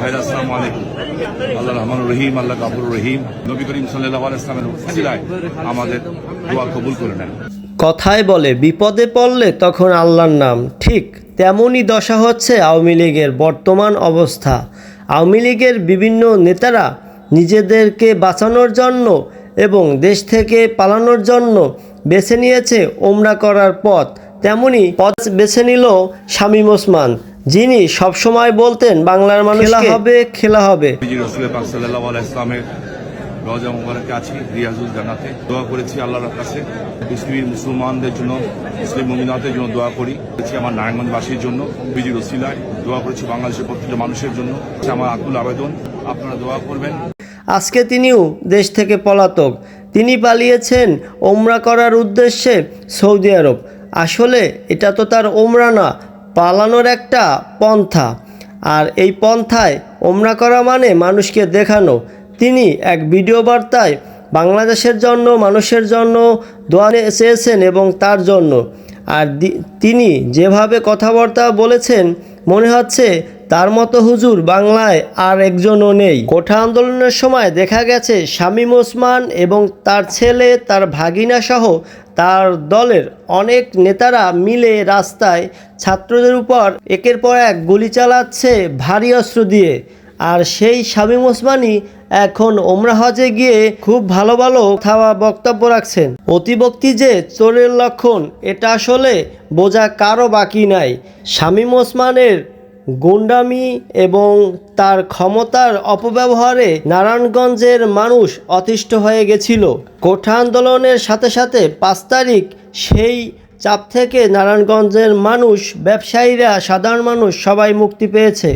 আসসালামু আলাইকুম। আল্লাহ রহমানুর রহিম, আল্লাহ গাফুরুর রহিম। নবী করিম সাল্লাল্লাহু আলাইহি ওয়াসাল্লামের ওসিলায় আমাদের দোয়া কবুল করে নেন। কথায় বলে বিপদে পড়লে তখন আল্লাহর নাম। ঠিক তেমনই দশা হচ্ছে আওয়ামী লীগের বর্তমান অবস্থা। আওয়ামী লীগের বিভিন্ন নেতারা নিজেদেরকে বাঁচানোর জন্য এবং দেশ থেকে পালানোর জন্য বেছে নিয়েছে ওমরা করার পথ। তেমনি পথ বেছে নিল শামীম ওসমান, যিনি সবসময় বলতেন বাংলার মানুষ খেলা হবে। রাসূল পাক সাল্লাল্লাহু আলাইহি ওয়াসাল্লামের রওজা মুবারকে আছি, রিয়াজুল জান্নাতে। দোয়া করেছি আল্লাহর কাছে পৃথিবীর মুসলমানদের জন্য, মুসলিম মুমিনাতের জন্য দোয়া করেছি আমার নারায়ণগঞ্জবাসীর জন্য, বিজির ওসিলায় দোয়া করেছি বাংলাদেশের প্রত্যেকটা মানুষের জন্য। আমার আকুল আবেদন, আপনারা দোয়া করবেন। আজকে তিনিও দেশ থেকে পলাতক। তিনি পালিয়েছেন ওমরা করার উদ্দেশ্যে সৌদি আরব। আসলে এটা তো তার ওমরা না, পালানোর একটা পন্থা। আর এই পন্থায় ওমরা করা মানে মানুষকে দেখানো। তিনি এক ভিডিও বার্তায় বাংলাদেশের জন্য, মানুষের জন্য দোয়া চেয়েছেন এবং তার জন্য। আর তিনি যেভাবে কথাবার্তা বলেছেন, মনে হচ্ছে তার মতো হুজুর বাংলায় আর একজনও নেই। কোঠা আন্দোলনের সময় দেখা গেছে শামীম ওসমান এবং তার ছেলে, তার ভাগিনা সহ তার দলের অনেক নেতারা মিলে রাস্তায় ছাত্রদের উপর একের পর এক গুলি চালাচ্ছে ভারী অস্ত্র দিয়ে। আর সেই শামীম ওসমানই এখন ওমরা হজে গিয়ে খুব ভালো ভালো বক্তব্য রাখছেন। অতিভক্তি যে চোরের লক্ষণ, এটা আসলে বোঝা কারো বাকি নাই। শামীম ওসমানের গুন্ডামি এবং তার ক্ষমতার অপব্যবহারে নারায়ণগঞ্জের মানুষ অতিষ্ঠ হয়ে গেছিল। কোঠা আন্দোলনের সাথে সাথে 5 তারিখ সেই চাপ থেকে নারায়ণগঞ্জের মানুষ, ব্যবসায়ীরা, সাধারণ মানুষ সবাই মুক্তি পেয়েছে।